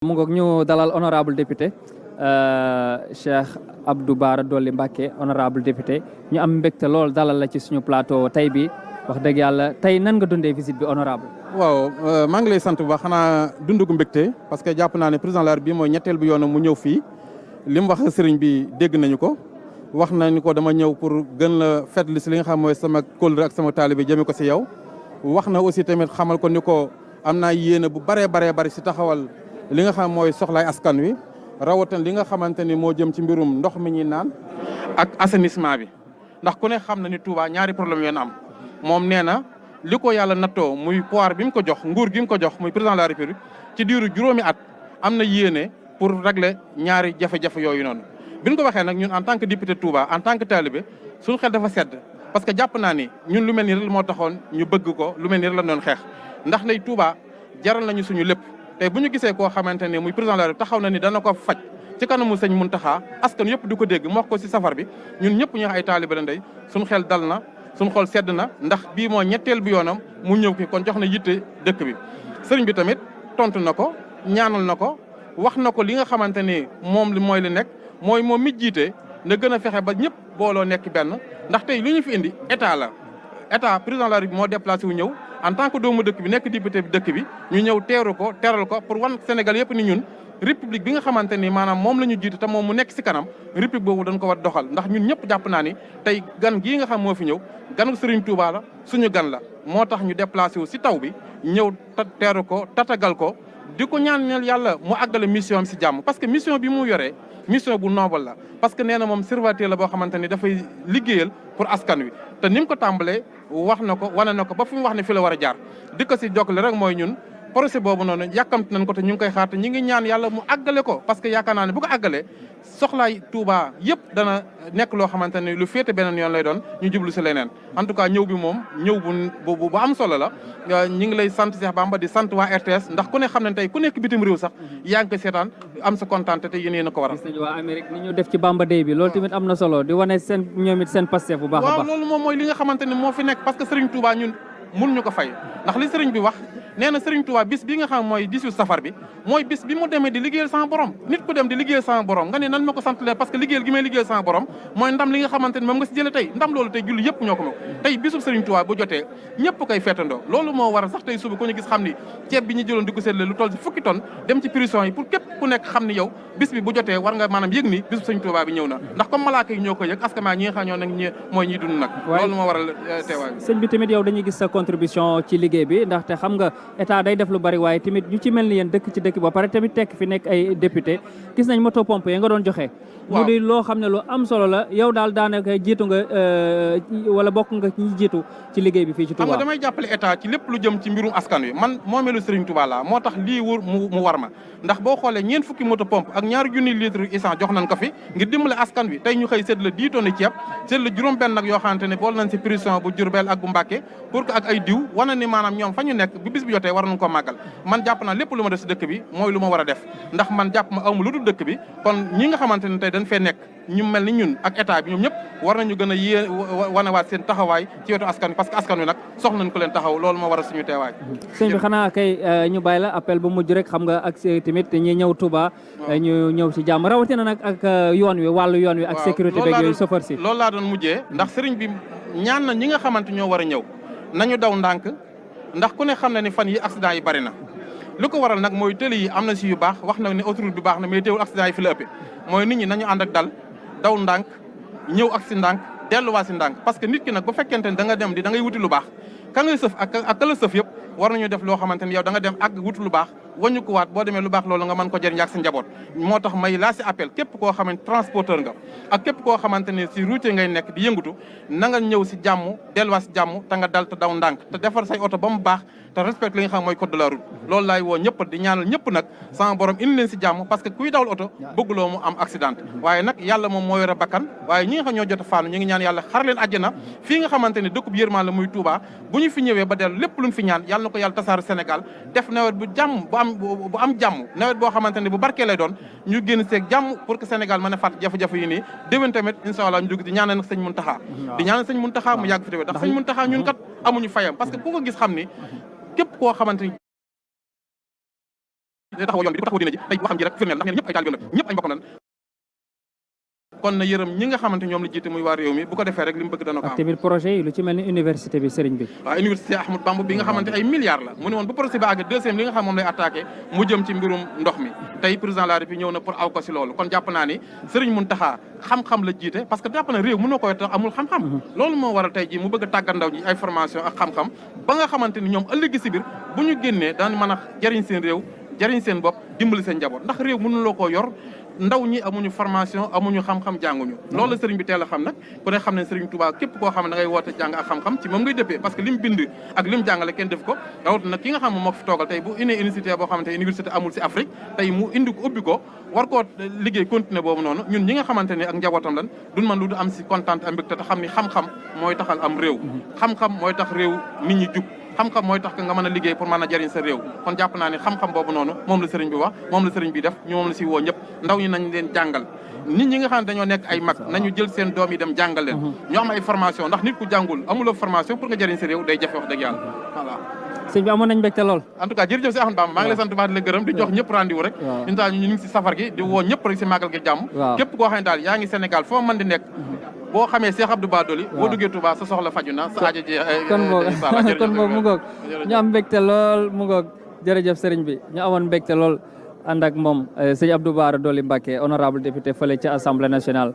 mu ngoog ñu dalal honorable député Cheikh Abdou Bara Dolly Mbacké honorable député ñu am mbégte lool dalal la ci suñu plateau tey bi wax dëgg yàlla tey nan nga dundee visite bi honorable waaw maa ngi lay sant bu baax xanaa dund gu mbégte parce que jàpp naa ne président de la République bi mooy ñetteel bi yoon mu ñëw fii li mu wax sëriñ bi dégg nañu ko wax nañu ko dama ñëw pour gën la fetli si li nga xam mooy sama kóllëre ak sama taalibe jëme ko si yow wax na aussi tamit xamal ko ni ko am naa yéene bu baree bari si taxawal li nga xam mooy soxlaay askan wi rawatina li nga xamante ni moo jëm ci mbirum ndox mi ñuy naan ak assainissement bi ndax ku ne xam na ni Touba ñaari problème yoon am moom nee na li ko yàlla nattoo muy pouvoir bi mu ko jox nguur gi mu ko jox muy président de la République ci diiru juróomi at am na yéene pour régler ñaari jafe-jafe yooyu noonu. bi ñu ko waxee nag ñun en tant que député Touba en tant que talibé suñu xel dafa sedd parce que jàpp naa ni ñun lu mel ni rek moo taxoon ñu bëgg ko lu mel ni rek la doon xeex ndax lay Touba jaral nañu suñu lépp. tey bu ñu gisee koo xamante ne muy président de la République taxaw na ni dana ko faj ci kanamu sëñ Muntaxa askan yëpp di ko dégg mu wax ko si safar bi ñun ñëpp ñu wax ay taalibe la ndey suñu xel dal na suñu xol sedd na ndax bii moo ñetteel bi yoonam mu ñëw ki kon jox na yitte dëkk bi. sëriñ bi tamit tontu na ko ñaanal na ko wax na ko li nga xamante ni moom li mooy li nekk mooy moom mi jiite na gën a fexe ba ñëpp booloo nekk benn ndax tey li ñu fi indi état la état président de la République moo déplacé wu ñëw. en tant que doomu dëkk bi nekk député bi dëkk bi ñu ñëw teeru ko teral ko pour wan Sénégal yëpp ni ñun république bi nga xamante ni maanaam moom la ñu jiite te moom mu nekk si kanam république boobu dañ ko war doxal ndax ñun ñëpp jàpp naa ni tey gan gii nga xam moo fi ñëw ganu Serigne Touba la suñu gan la moo tax ñu déplacé wu si taw bi ñëw teeru ko tatagal ko di ko ñaanal yàlla mu àggale mission am si jàmm parce que mission bi mu yoree mission bu noble la parce que nee na moom serviteur la boo xamante ni dafay liggéeyal pour askan wi te ni mu ko tàmbalee wax na ko wane na ko ba fi mu wax ne fi la war a jaar di ko si jokkale rek mooy ñun projet boobu noonu yàkkamti nañ ko te ñu ngi koy xaar te ñu ngi ñaan yàlla mu àggale ko parce que yaakaar naa ne bu ko àggalee soxlaay Touba yëpp dana nekk loo xamante ne lu féete beneen yoon lay doon ñu jublu si leneen en tout cas ñëw bi moom ñëw bu am solo la ñu ngi lay sant Cheikh Bamba di sant waa RTS ndax ku ne xam ne tey ku nekk bitim réew sax yaa ngi koy seetaan am sa kontaan te yéen a ko waral. gis nañu waa Amérique ni ñu def ci Bamba Day bi loolu tamit am na solo di wane seen ñoom it seen Pastef bu baax a baax. waaw loolu moom mooy li nga xamante ne moo fi nekk parce que Serigne Touba ñun mun ñu ko fay ndax li Serigne bi wax nee na Serigne Touba bis bi nga xam mooy 18 safar bi mooy bis bi mu demee di liggéeyal sama borom nit ku dem di liggéeyal sama borom nga ne nan ma ko sant leen parce que liggéeyal gi may liggéeyal sama borom mooy ndam li nga xamante ne moom nga si jëlee tey ndam loolu tey julli yëpp ñoo ko moom tey bisu Serigne Touba bu jotee ñëpp koy feetandoo loolu moo waral sax tey suba ku ñu gis xam ni ceeb bi ñu jëloon di ko seetle lu toll si fukki tonnes dem ci prison yi pour képp ku nekk xam ni yow bis bi bu jotee war nga maanaam yëg ni bisu Serigne Touba bi ñëw na ndax comme malaaka yi ñoo ko yëg askan ñi nga xam ñoo nag ñi mooy ñiy dund nag loolu moo waral teewaay sëñ bi tamit yow dañuy gis sa contribution ci liggéey bi ndaxte xam nga état day def lu bari waaye tamit ñu ci mel ni yéen dëkk ci dëkk ba pare tamit tekk fi nekk ay député gis nañ moto pompe yi nga doon joxe mu di loo xam ne lu am solo la yow daal daanaka jiitu nga wala bokk nga ñi jiitu ci liggéey bi fii ci Touba. xam nga damay jàppale état ci lépp lu jëm ci mbirum askan wi man moomeelu Serigne Touba la moo tax lii wër mu war ma ndax boo xoolee ñeent fukki moto pompe ak ñaari junni litre essence jox nañ ko fi ngir dimbale askan wi tey ñu xëy seet la 10 tonnes ceeb seet la juróom-benn nag yoo xamante ne bool nañ si prison bu Diourbel ak bu Mbacké pour que ak ay diw wane ni maanaam ñoom fa ñu nekk bi bis bi jotee war nañ ko màggal man jàpp naa lépp lu ma def si dëkk bi mooy lu ma war a def ndax man jàpp ma awma lu dul dëkk bi kon ñi nga xamante ne tey dañ fee nekk ñu mel ni ñun ak état bi ñoom ñëpp war nañu gën a wanewaat seen taxawaay ci wetu askan wi parce que askan wi nag soxla nañ ko leen taxaw loolu moo war a suñu teewaay. sëñ bi xanaa kay ñu bàyyi la appel bu mujj rek xam nga ak tamit ñi ñëw Touba ñu ñëw si jàmm rawatina nag ak yoon wi wàllu yoon wi ak sécurité beeg yooyu chauffeur si loolu laa doon mujjee ndax sëriñ bi ñaan na ñi nga xamante ñoo war a ñëw nañu daw ndànk ndax ku ne xam na ni fan yi accident yi bari na lu ko waral nag mooy tëli yi am na si yu baax wax na ne autoroute bi baax na mais teewul accident yi fi la ëppee mooy nit ñi nañu ànd ak dal daw ndànk ñëw ak si ndànk delluwaat si ndànk parce que nit ki nag bu fekkente ne da nga dem da ngay wuti lu baax ka ngay sëf ak ka la sëf yëpp war nañu def loo xamante ni yow da nga dem ak wuti lu baax wañu ko waat boo demee lu baax loolu nga mën ko jëriñ ak sa njaboot moo tax may laa si appel képp koo xamante transporteur nga ak képp koo xamante ne si routier ngay nekk di yëngutu na nga ñëw si jàmm delluwaat si jàmm te nga dal te daw ndànk te defar say oto ba mu baax te respecte li nga xam mooy code de la route loolu laay woo ñëpp di ñaanal ñëpp nag sama borom indi leen si jàmm parce que kuy dawal oto bëgguloo mu am accident waaye nag yàlla moom moo yore bakkan waaye ñi nga xam ñoo jot a faanu ñu ngi ñaan yàlla xar leen àjjana fii nga xamante ne dëkkub yërmaan la muy Touba bu ñu fi ñëwee ba dellu lépp luñ fi ñaan yàlla na ko yàlla tasaare Sénégal def nawet bu jàmm bu am jàmm nawet boo xamante ne bu barkee lay doon ñu génn seeg jàmm pour que Sénégal mën a fàtt jafe-jafe yi nii déwén tamit incha allah ñu dugg di ñaanal nag sëñ Muntaxa di ñaanal sëñ Muntaxa mu yàgg fi déwén ndax sëñ Muntaxa ñun kat amuñu fayam parce que ku ko gis xam ni képp koo xamante ni taxaw yoon bi di ko taxaw diine ji tey waxam ji rek firndeel ndax ñëpp ay taalibe la ñëpp ay mbokkam lan kon na yërëm ñi nga xamante ñoom la jiite muy waa réew mi bu ko defee rek li mu bëgg dana ko am. ak tamit projet yi lu ci mel ni université bi sëriñ bi. waaw université Ahmadou Bamba bi nga xamante ay milliards la mu ne woon bu projet bi àgg deuxième li nga xam moom lay attaqué mu jëm ci mbirum ndox mi tey président de la République ñëw na pour aw ko si loolu kon jàpp naa ni sëriñ Mountakha xam-xam la jiite parce que jàpp na réew mënoo koy tax amul xam-xam loolu moo waral tey ji mu bëgg a tàggat ndaw ñi ay formation ak xam-xam ba nga xamante ni ñoom ëllëg si biir bu ñu génnee daan mën a jariñ seen réew jariñ seen bopp dimbali seen njaboot ndax réew mënuloo koo yor ndaw ñi amuñu formation amuñu xam-xam jànguñu loolu la sëriñ bi teel a xam nag ku ne xam ne sëriñ Touba képp koo xam ne da ngay woote jàng ak xam-xam ci moom ngay dëppee parce que lim bind ak lim jàngale kenn def ko rawat nag ki nga xam ne moo fi toogal tey bu ine université boo xamante université amul si Afrique tey mu indi ko ubbi ko war koo liggéey continuer boobu noonu ñun ñi nga xamante ne ak njabootam lan duñ man lu du am si kontaan am mbégte te xam ni xam-xam mooy taxal am réew xam-xam mooy tax réew nit ñi jub xam-xam mooy tax nga mën a liggéey pour mën a jariñ sa réew kon jàpp naa ne xam-xam boobu noonu moom la sëriñ bi wax moom la sëriñ bi def ñu moom la si woo ñëpp ndaw ñi nañ leen jàngal nit ñi nga xam ne dañoo nekk ay mag nañu jël seen doom yi dem jàngal leen ñu am ay formation ndax nit ku jàngul amuloo formation pour nga jariñ sa réew day jafe wax dëgg yàlla voilà sëñ bi amoon nañ mbégte lool en tout cas jërëjëf si Ahmadou Bamba maa ngi lay sant baax di la gërëm di jox ñëpp rendez-vous rek inta ñu ngi si safar gi di woo ñëpp rek si màggal gi jàmm képp koo xam ne daal yaa ngi Sénégal foo mën di nekk boo xamee Cheikh Abdou Bara Dolly boo duggee Touba sa soxla faju na sa aajo ji kon boobu mu ngoog ñu am mbégte lool mu ngoog jërëjëf sëriñ bi ñu amoon mbégte lool ànd ak moom sëñ Abdou Bara Dolly Mbacké honorable député fële ci Assemblée nationale